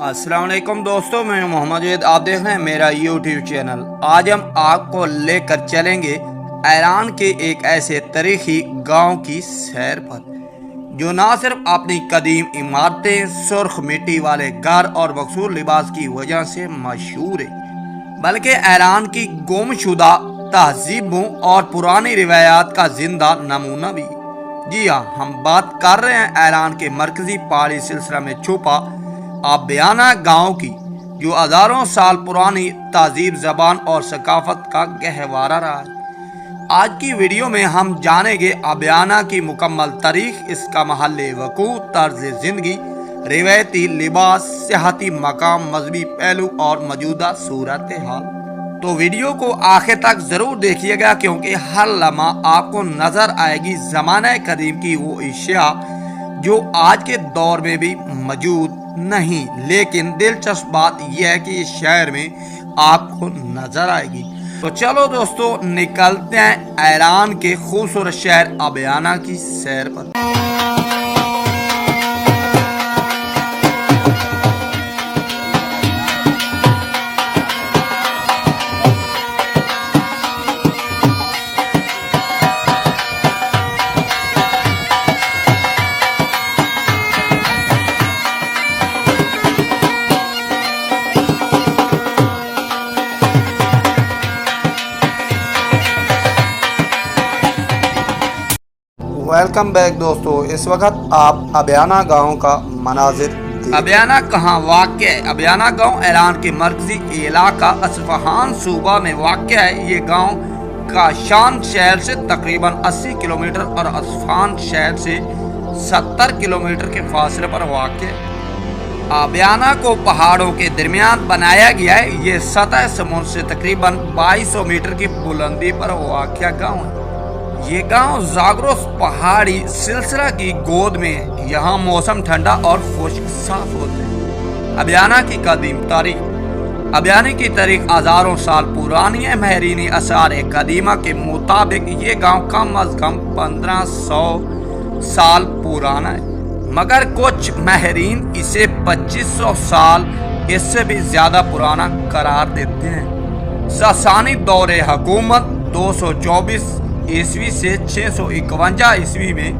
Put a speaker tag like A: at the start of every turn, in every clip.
A: अस्सलाम वालेकुम दोस्तों, मैं मोहम्मद जैद। आप देख रहे हैं मेरा यूट्यूब चैनल। आज हम आपको लेकर चलेंगे ईरान के एक ऐसे तारीखी गांव की सैर पर जो ना सिर्फ अपनी कदीम इमारतें, सुर्ख मिट्टी वाले घर और मखसूस लिबास की वजह से मशहूर है, बल्कि ईरान की गुमशुदा तहजीबों और पुरानी रिवायात का जिंदा नमूना भी। जी हाँ, हम बात कर रहे हैं ईरान के मरकजी पहाड़ी सिलसिला में छुपा आबियाना गांव की, जो हजारों साल पुरानी तहजीब, जबान और सकाफत का गहवारा रहा है। आज की वीडियो में हम जानेंगे आबियाना की मुकम्मल तारीख, इसका महल्ले वकू, तर्ज जिंदगी, रिवायती लिबास, सियाहती मकाम, मजहबी पहलू और मौजूदा सूरत हाल। तो वीडियो को आखिर तक जरूर देखिएगा, क्योंकि हर लम्हा आपको नजर आएगी ज़माने कदीम की वो अशिया जो आज के दौर में भी मौजूद नहीं। लेकिन दिलचस्प बात यह है कि इस शहर में आपको नजर आएगी। तो चलो दोस्तों, निकलते हैं ईरान के खूबसूरत शहर आबियाना की सैर पर। वेलकम बैक दोस्तों, इस वक्त आप आबियाना गांव का मनाजिर। आबियाना कहाँ वाक़ है? आबियाना गांव ईरान के मरकजी इलाका अस्फहान सूबा में वाक़ है। ये गांव काशान शहर से तकरीबन 80 किलोमीटर और अस्फहान शहर से 70 किलोमीटर के फासले पर वाक़ है। आबियाना को पहाड़ों के दरमियान बनाया गया है। ये सतह समुद्र से तकरीबन 2200 मीटर की बुलंदी पर वाक़ गाँव है। ये गांव जाग्रोस पहाड़ी सिलसिला की गोद में है। यहाँ मौसम ठंडा और खुश्क साफ होता है। आबियाना की कदीम तारीख। आबियाना की तारीख हजारों साल पुरानी है। महरीनी आसार कदीमा के मुताबिक ये गांव कम अज कम 1500 साल पुराना है, मगर कुछ महरीन इसे 2500 साल इससे भी ज्यादा पुराना करार देते हैं। सासानी दौरे हुकूमत 224 ईस्वी से 651 ईस्वी में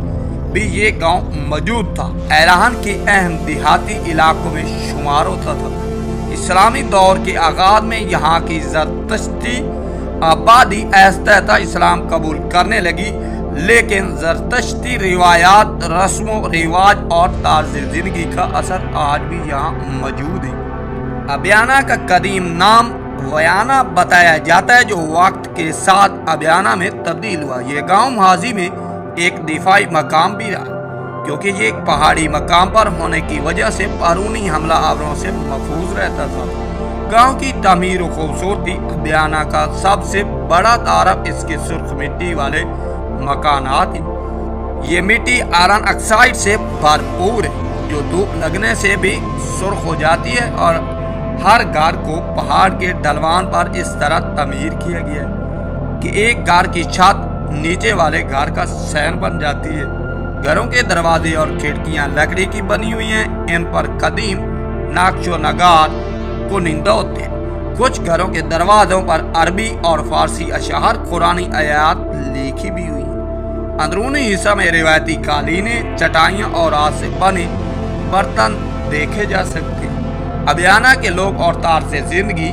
A: भी ये गांव मौजूद था। ईरान के अहम देहाती इलाकों में शुमार होता था। इस्लामी दौर के आगाज में यहाँ की ज़रतश्ती आबादी आहिस्ता इस्लाम कबूल करने लगी, लेकिन ज़रतश्ती रिवायात, रस्मों रिवाज और तर्ज जिंदगी का असर आज भी यहाँ मौजूद है। आबियाना का कदीम नाम वयाना बताया जाता है, जो वक्त के साथ आबियाना में तब्दील हुआ। ये गांव माजी में एक दिफाई मकाम भी रहा, क्योंकि ये एक पहाड़ी मकाम पर होने की वजह से बारूनी हमला आवरों से महफूज रहता था। गांव की तमीर और खूबसूरती आबियाना का सबसे बड़ा तारफ इसके सुर्ख मिट्टी वाले मकानात हैं। ये मिट्टी आयरन ऑक्साइड से भरपूर है, जो धूप लगने से भी सुर्ख हो जाती है। और हर घर को पहाड़ के ढलवान पर इस तरह तमीर किया गया है कि एक घर की छत नीचे वाले घर का सैन बन जाती है। घरों के दरवाजे और खिड़कियां लकड़ी की बनी हुई हैं। इन पर कदीम नक्शो नगार कुनिंदा होते हैं। कुछ घरों के दरवाजों पर अरबी और फारसी अशआर, कुरानी आयात लिखी भी हुई। अंदरूनी हिस्सा में रिवायती कालीनें, चटाइयाँ और हाथ से बने बर्तन देखे जा सकते हैं। आबियाना के लोग और तर्ज जिंदगी।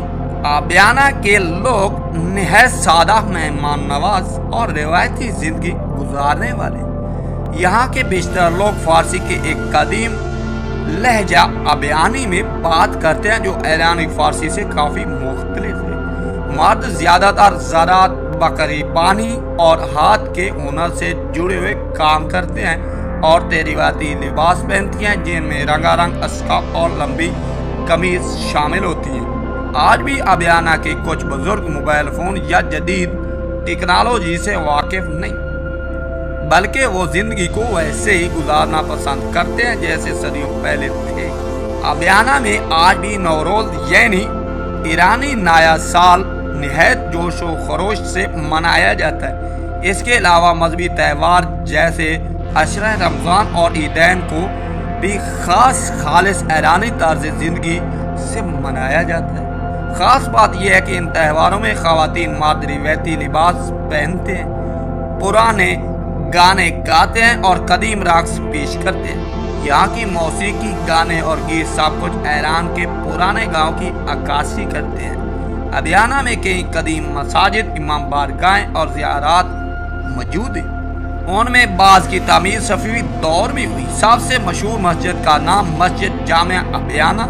A: आबियाना के लोग निहायत सादा, मेहमान नवाज और रिवायती जिंदगी गुजारने वाले। यहाँ के बेशतर लोग फारसी के एक कदीम लहजा आबियानी में बात करते हैं, जो ईरानी फारसी से काफी मुख्तलिफ है। मर्द ज्यादातर ज़राअत, बकरी पानी और हाथ के हुनर से जुड़े हुए काम करते हैं। औरतें रिवायती लिबास पहनती हैं, जिनमें रंगारंग अस्काफ और लंबी कमीज शामिल होती है। आज भी आबियाना के कुछ बुजुर्ग मोबाइल फोन या जदीद टेक्नोलॉजी से वाकिफ नहीं, बल्कि वो जिंदगी को वैसे ही गुजारना पसंद करते हैं जैसे सदियों पहले थे। आबियाना में आज भी नौरोज यानी ईरानी नया साल निहायत जोश व खरोश से मनाया जाता है। इसके अलावा मजहबी त्यौहार जैसे अशरा रमज़ान और ईदैन को بھی خاص خالص ایرانی طرز زندگی سے منایا جاتا ہے۔ خاص بات یہ ہے کہ ان تہواروں میں خواتین مرد روایتی لباس پہنتے ہیں، پرانے گانے گاتے ہیں اور قدیم رقص پیش کرتے ہیں۔ یہاں کی موسیقی، گانے اور گیت سب کچھ ایران کے پرانے گاؤں کی عکاسی کرتے ہیں۔ ابیانہ میں کئی قدیم مساجد، امام بارگاہیں اور زیارات موجود ہیں۔ ان میں بعض کی تعمیر صفوی دور میں ہوئی۔ سب سے مشہور مسجد کا نام مسجد جامع ابیانہ،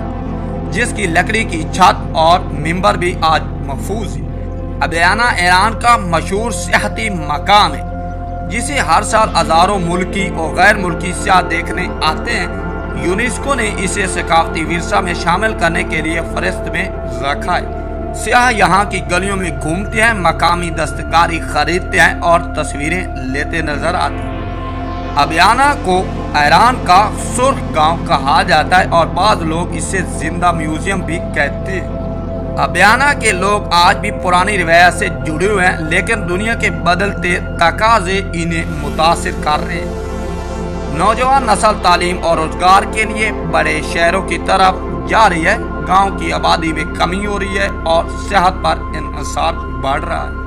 A: جس کی لکڑی کی چھت اور ممبر بھی آج محفوظ ہے۔ ابیانہ ایران کا مشہور سیاحتی مقام ہے، جسے ہر سال ہزاروں ملکی اور غیر ملکی سیاح دیکھنے آتے ہیں۔ یونیسکو نے اسے ثقافتی ورثہ میں شامل کرنے کے لیے فہرست میں رکھا ہے۔ سیاح یہاں کی گلیوں میں گھومتے ہیں، مقامی دستکاری خریدتے ہیں اور تصویریں لیتے نظر آتے ہیں۔ ابیانہ کو ایران کا سرخ گاؤں کہا جاتا ہے اور بعض لوگ اسے زندہ میوزیم بھی کہتے ہیں۔ ابیانہ کے لوگ آج بھی پرانی روایت سے جڑے ہوئے ہیں، لیکن دنیا کے بدلتے تقاضے انہیں متاثر کر رہے ہیں۔ نوجوان نسل تعلیم اور روزگار کے لیے بڑے شہروں کی طرف جا رہی ہے، گاؤں کی آبادی میں کمی ہو رہی ہے اور صحت پر انحصار بڑھ رہا ہے۔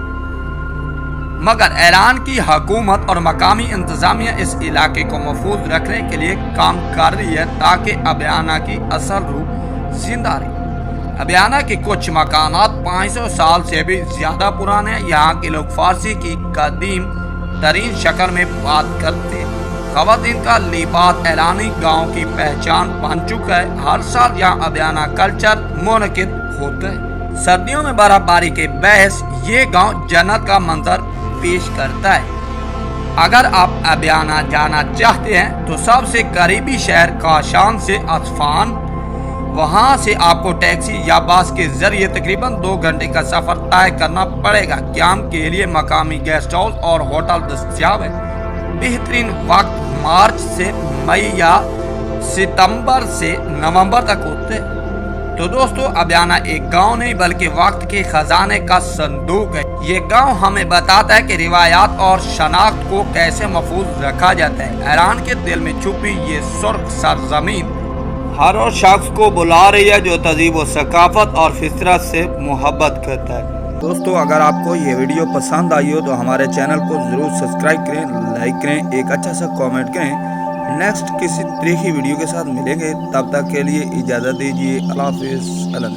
A: مگر ایران کی حکومت اور مقامی انتظامیہ اس علاقے کو محفوظ رکھنے کے لیے کام کر رہی ہے تاکہ ابیانہ کی اصل روح زندہ رہے۔ ابیانہ کے کچھ مکانات 500 سال سے بھی زیادہ پرانے ہیں۔ یہاں کے لوگ فارسی کی قدیم ترین شکل میں بات کرتے ہیں۔ خواتین کا لباس ایرانی گاؤں کی پہچان بن چکا ہے۔ ہر سال یہاں ابیانہ کلچر منعقد ہوتا ہے۔ سردیوں میں برف باری کے باعث یہ گاؤں جنت کا منظر پیش کرتا ہے۔ اگر آپ ابیانہ جانا چاہتے ہیں تو سب سے قریبی شہر کاشان سے اصفہان، وہاں سے آپ کو ٹیکسی یا بس کے ذریعے تقریباً 2 گھنٹے کا سفر طے کرنا پڑے گا۔ قیام کے لیے مقامی گیسٹ ہاؤس اور ہوٹل دستیاب ہے۔ بہترین وقت مارچ سے مئی یا ستمبر سے نومبر تک ہوتے ہیں۔ تو دوستو، ابیانہ ایک گاؤں نہیں بلکہ وقت کے خزانے کا صندوق ہے۔ یہ گاؤں ہمیں بتاتا ہے کہ روایات اور شناخت کو کیسے محفوظ رکھا جاتا ہے۔ ایران کے دل میں چھپی یہ سرخ سرزمین ہر اور شخص کو بلا رہی ہے جو تہذیب و ثقافت اور فطرت سے محبت کرتا ہے۔ دوستو، اگر آپ کو یہ ویڈیو پسند آئی ہو تو ہمارے چینل کو ضرور سبسکرائب کریں، لائک کریں، ایک اچھا سا کامنٹ کریں۔ نیکسٹ کسی تاریخی ویڈیو کے ساتھ ملیں گے، تب تک کے لیے اجازت دیجیے۔ اللہ حافظ۔ اللہ